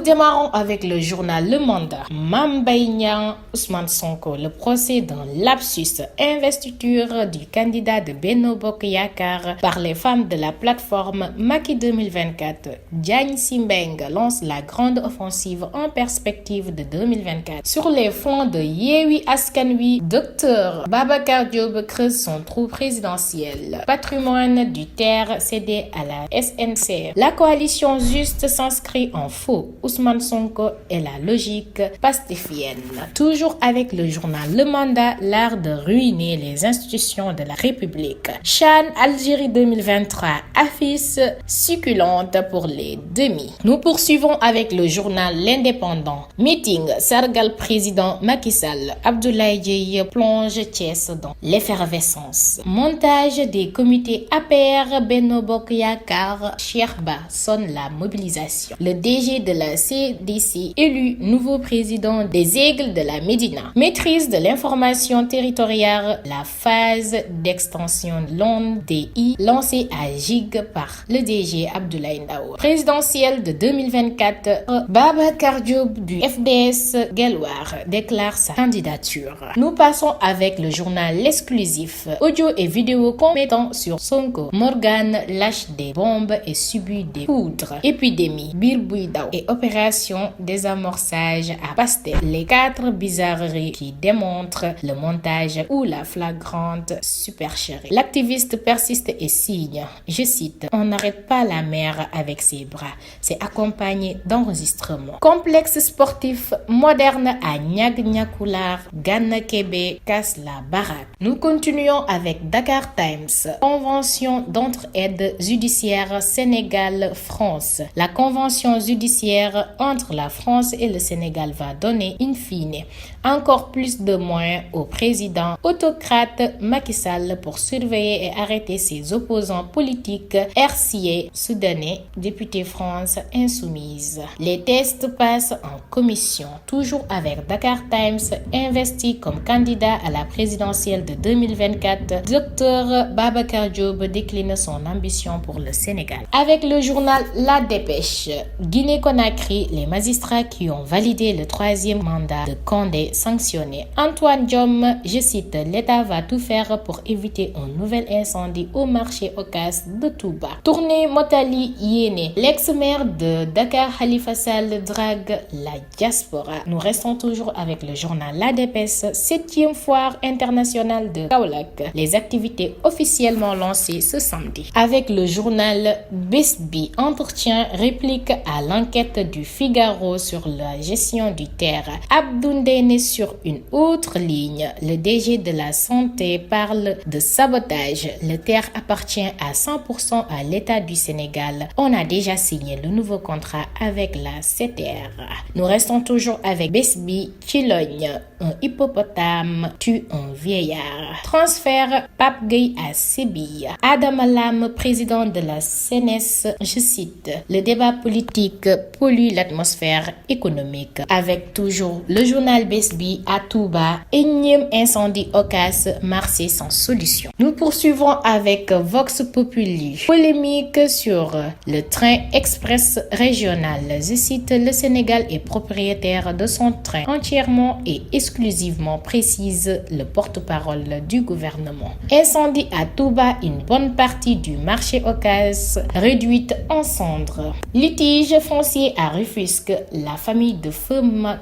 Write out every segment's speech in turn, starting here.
démarrons avec le journal Le Mandat. Mame Mbaye Niang, Ousmane Sonko, le procès d'un lapsus, investiture du candidat de Benno Bokk Yakaar par les femmes de la plateforme Macky 2024. Diagne Sy Mbengue lance la grande offensive en perspective de 2024. Sur les flancs de Yewwi Askan Wi, Dr Babacar Diop creuse son trou présidentiel. Patrimoine du terre cédé à la SNCF. La coalition Juste s'inscrit en faux. Ousmane Sonko et la logique pastéfienne. Toujours avec le journal Le Mandat, l'art de ruiner les institutions de la République. CHAN Algérie 2023, affiche succulente pour les demi. Nous poursuivons avec le journal L'Indépendant. Meeting sargal président Macky Sall. Abdoulaye Dièye plonge Thiès dans l'effervescence. Montage des comités APR Benno Bokk Yakaar. Cheikh Ba sonne la mobilisation. Le DG de la CDC élu nouveau président des Aigles de la Médina. Maîtrise de l'information territoriale, la phase d'extension longue des I lancée à Gig par le DG Abdoulaye Ndao. Présidentielle de 2024, Babacar Diop du FDS Guelwaar déclare sa candidature. Nous passons avec le journal L'Exclusif. Audio et vidéo commettant sur Sonko. Morgan lâche des bombes et subit des poudres. Épidémie, Bir Buy Daw et opération désamorçage à Pastel. Les 4 bizarreries qui démontrent le montage ou la flagrante supercherie. L'activiste persiste et signe, je cite, on n'arrête pas la mer avec ses bras. C'est accompagné d'enregistrements. Complexe sportif moderne à Niaga-Niakoulard, Gana Kébé casse la baraque. Nous continuons avec Dakar Times. Convention d'entraide judiciaire Sénégal-France. La convention judiciaire entre la France et le Sénégal va donner in fine encore plus de moyens au président autocrate Macky Sall pour surveiller et arrêter ses opposants politiques RCA soudanais, député France Insoumise. Les tests passent en commission. Toujours avec Dakar Times, investi comme candidat à la présidentielle de 2024, Dr Babacar Diop décline son ambition pour le Sénégal. Avec le journal La Dépêche, Guinée-Conakry, les magistrats qui ont validé le 3e mandat de Condé sanctionné. Antoine Diome, je cite, l'État va tout faire pour éviter un nouvel incendie au marché Ocass de Touba. Tournée Motali Yéné, l'ex-maire de Dakar Khalifa Sall drague la diaspora. Nous restons toujours avec le journal La Dépêche, 7e foire internationale de Kaolack. Les activités officiellement lancées ce samedi. Avec le journal Besbi, entretien réplique à l'enquête du Figaro sur la gestion du terre. Abdoundéné sur une autre ligne. Le DG de la santé parle de sabotage. Le terre appartient à 100% à l'État du Sénégal. On a déjà signé le nouveau contrat avec la CTR. Nous restons toujours avec Besbi Chilogne. Un hippopotame tue un vieillard. Transfert Pape Gueye à Séville. Adam Lam, président de la CNES, je cite, le débat politique pollue l'atmosphère économique. Avec toujours le journal Besbi à Touba, énième incendie Ocass, marché sans solution. Nous poursuivons avec Vox Populi. Polémique sur le train express régional. Je cite, le Sénégal est propriétaire de son train entièrement et exclusivement, précise le porte-parole du gouvernement. Incendie à Touba, une bonne partie du marché Ocass réduite en cendres. Litige foncier à Rufisque, la famille de feu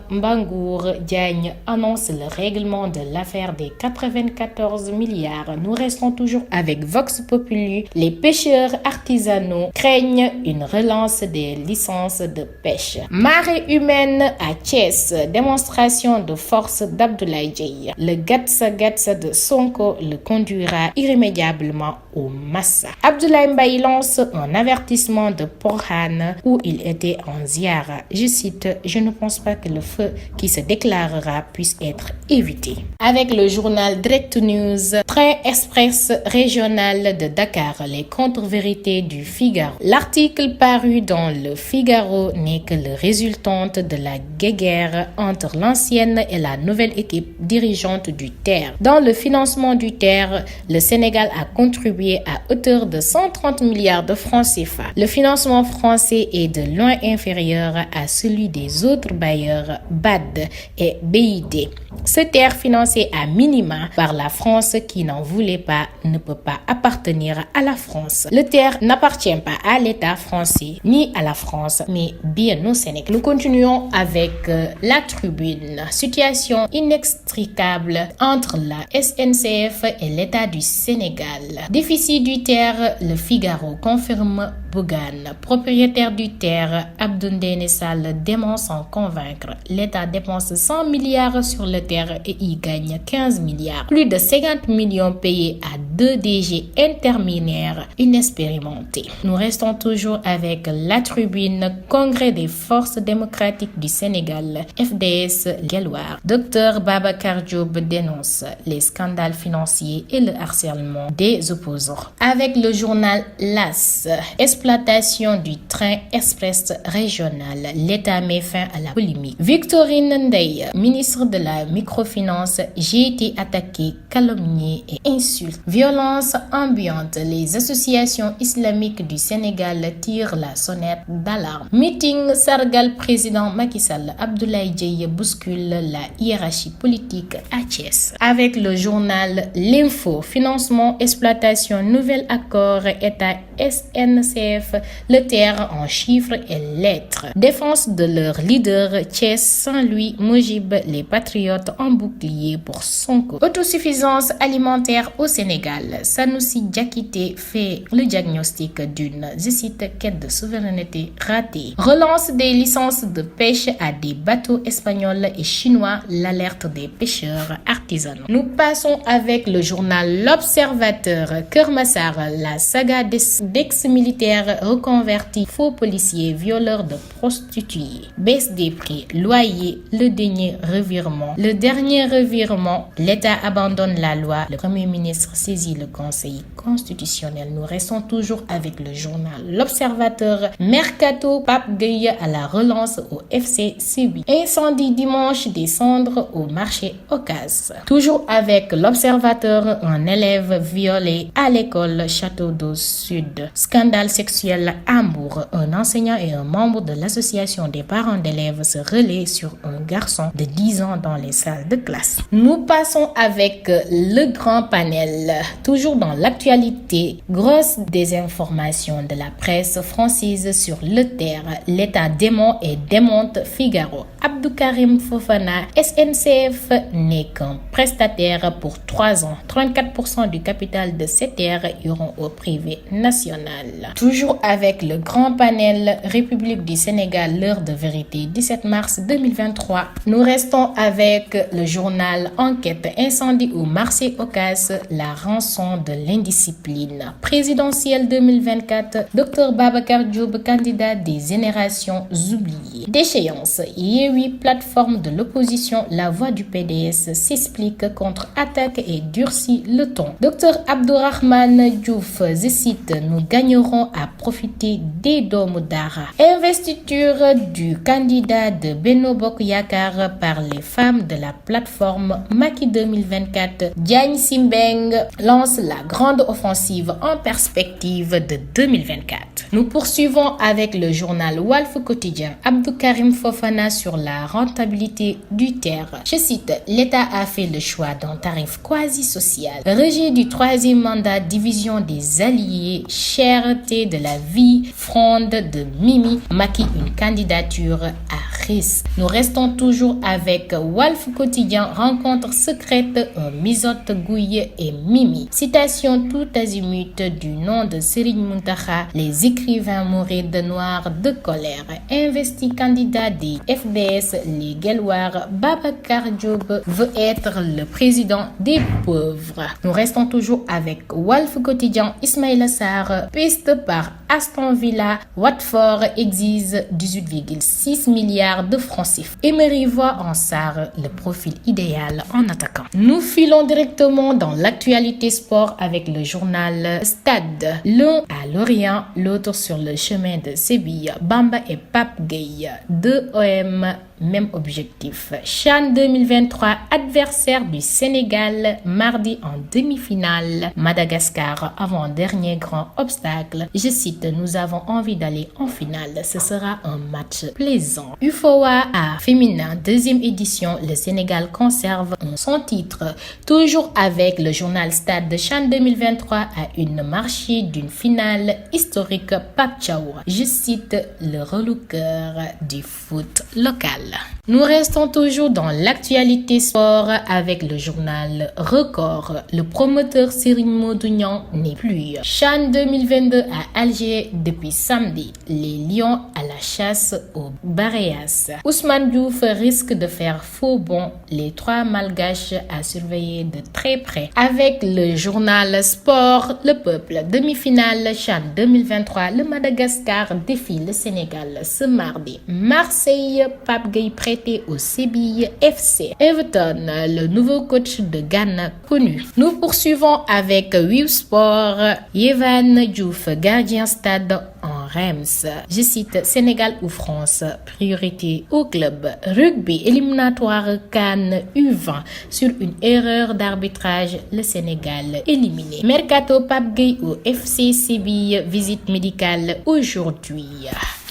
Mbangour Diagne annonce le règlement de l'affaire des 94 milliards. Nous restons toujours avec Vox Populi. Les pêcheurs artisanaux craignent une relance des licences de pêche. Marée humaine à Thiès, démonstration de force d'Abdoulaye Dièye. Le gatsa de Sonko le conduira irrémédiablement au Massa. Abdoulaye Mbaye lance un avertissement de Porhan où il était en ziara. Je cite, je ne pense pas que le feu qui se déclarera puisse être évité. Avec le journal Direct News, train express régional de Dakar, les contre-vérités du Figaro. L'article paru dans le Figaro n'est que le résultante de la guéguerre entre l'ancienne et la nouvelle équipe dirigeante du TER. Dans le financement du TER, le Sénégal a contribué à hauteur de 130 milliards de francs CFA. Le financement français est de loin inférieur supérieur à celui des autres bailleurs BAD et BID. Ce terre financé à minima par la France qui n'en voulait pas ne peut pas appartenir à la France. Le terre n'appartient pas à l'État français ni à la France, mais bien au Sénégal. Nous continuons avec la tribune. Situation inextricable entre la SNCF et l'État du Sénégal. Déficit du terre, le Figaro confirme Bougane. Propriétaire du terre, Abdoundéné Sall dément sans convaincre. L'État dépense 100 milliards sur le terre et y gagne 15 milliards. Plus de 50 millions payés à 2 DG interminaires inexpérimentés. Nous restons toujours avec la tribune. Congrès des forces démocratiques du Sénégal, FDS Guelwaar. Dr Babacar Diop dénonce les scandales financiers et le harcèlement des opposants. Avec le journal LAS, exploitation du train express régional, l'État met fin à la polémique. Victorine Ndeye, ministre de la microfinance, j'ai été attaqué, calomnié et insulté. Violence ambiante, les associations islamiques du Sénégal tirent la sonnette d'alarme. Meeting sargal président Macky Sall, Abdoulaye Dièye bouscule la hiérarchie politique à Thiès. Avec le journal L'Info, financement, exploitation, nouvel accord État SNCF, le terre en chiffres et lettres. Défense de leur leader Thiès, Saint-Louis, Mojib, les patriotes en bouclier pour Sonko. Autosuffisance alimentaire au Sénégal. Sanoussi Diakité fait le diagnostic d'une, je cite, quête de souveraineté ratée. Relance des licences de pêche à des bateaux espagnols et chinois, l'alerte des pêcheurs artisanaux. Nous passons avec le journal L'Observateur. Keur Massar, la saga d'ex-militaires reconvertis, faux policiers, violeurs de prostituées. Baisse des prix, loyer, le dernier revirement. Le dernier revirement, l'État abandonne la loi. Le Premier ministre saisit le Conseil constitutionnel. Nous restons toujours avec le journal L'Observateur. Mercato, Pape Gueye à la relance au FC Séville. Incendie dimanche, des cendres au marché Ocas. Toujours avec L'Observateur, un élève violé à l'école Château d'Eau Sud. Scandale sexuel à Hambourg. Un enseignant et un membre de l'association des parents d'élèves se relaient sur un garçon de 10 ans dans les salles de classe. Nous passons avec le grand panel. Toujours dans l'actualité, grosse désinformation de la presse française sur le terre. L'État dément et démonte Figaro. Abdou Karim Fofana, SNCF n'est qu'un prestataire pour 3 ans. 34% du capital de ces terres iront au privé national. Toujours avec le grand panel République du Sénégal, l'heure de vérité, 17 mars 2023. Nous restons avec le journal Enquête, incendie au marché Ocas, la rançon de l'indiscipline. Présidentielle 2024, Dr Babacar Diop, candidat des générations oubliées. Déchéance, Yewwi, plateforme de l'opposition, la voix du PDS s'explique contre attaque et durcit le ton. Dr Abdourahmane Diouf, je cite, nous gagnerons à profiter des dômes d'Ara. Investiture du candidat de Benno Bokk Yakaar par les femmes de la plateforme Macky 2024. Diagne Simbeng lance la grande offensive en perspective de 2024. Nous poursuivons avec le journal Walf Quotidien. Abdou Karim Fofana sur la rentabilité du terre. Je cite, l'État a fait le choix d'un tarif quasi-social. Rejet du troisième mandat, division des alliés, cherté de la vie, fronde de Mimi, Macky une candidature à risque. Nous restons toujours avec Walf Quotidien, rencontre secrète, un misote Gouye et Mimi. Citation tout azimut du nom de Serigne Mountakha, les écrivains mourraient de noir de colère. Investi candidat des FDS, les Guelwaar, Babacar Diop veut être le président des pauvres. Nous restons toujours avec Walf Quotidien, Ismaïla Sarr, piste par Aston Villa, Watford exige 18,6 milliards de francs CFA. Emery voit en Sarr le profil idéal en attaquant. Nous filons directement dans l'actualité sport avec le journal Stade. L'un à Lorient, l'autre sur le chemin de Séville. Bamba et Pape Gueye. 2 OM même objectif. CHAN 2023, adversaire du Sénégal, mardi en demi-finale. Madagascar, avant-dernier grand obstacle. Je cite, nous avons envie d'aller en finale. Ce sera un match plaisant. UFOA A féminin, deuxième édition. Le Sénégal conserve son titre. Toujours avec le journal Stade de CHAN 2023 à une marché d'une finale historique. Pape Thiaw, je cite, le relooker du foot local. Nous restons toujours dans l'actualité sport avec le journal Record. Le promoteur Serigne Modou Niang n'est plus. CHAN 2022 à Alger depuis samedi. Les Lions à la chasse aux Baréas. Ousmane Diouf risque de faire faux bond. Les trois Malgaches à surveiller de très près. Avec le journal Sport, le peuple, demi-finale CHAN 2023, le Madagascar défie le Sénégal ce mardi. Marseille, Pape Gueye prêté au Séville FC. Everton, le nouveau coach de Ghana connu. Nous poursuivons avec Wii Sport. Yvan Diouf, gardien stade en Reims. Je cite, Sénégal ou France, priorité au club. Rugby, éliminatoire CAN U20. Sur une erreur d'arbitrage, le Sénégal éliminé. Mercato, Pape Gueye au FC Séville, visite médicale aujourd'hui.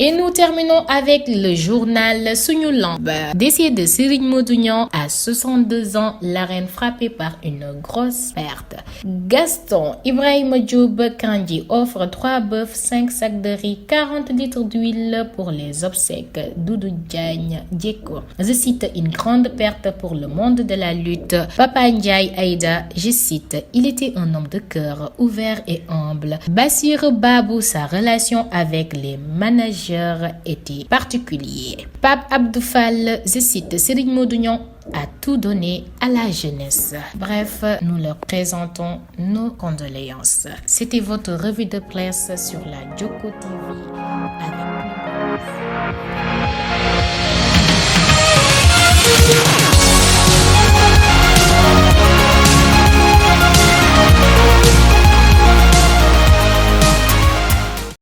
Et nous terminons avec le journal Sunu Lamb. Décès de Serigne Modou Niang à 62 ans, la reine frappée par une grosse perte. Gaston Ibrahima Diop Kandji offre 3 bœufs, 5 sacs de riz, 40 litres d'huile pour les obsèques. Doudou Diagne Dieko. Je cite, une grande perte pour le monde de la lutte. Papa Ndiaye Aïda, je cite, il était un homme de cœur, ouvert et humble. Bassirou Babou, sa relation avec les managers était particulier. Pape Abdou Fall, je cite, Serigne Modou Niang a tout donné à la jeunesse. Bref, nous leur présentons nos condoléances. C'était votre revue de presse sur la Joko TV avec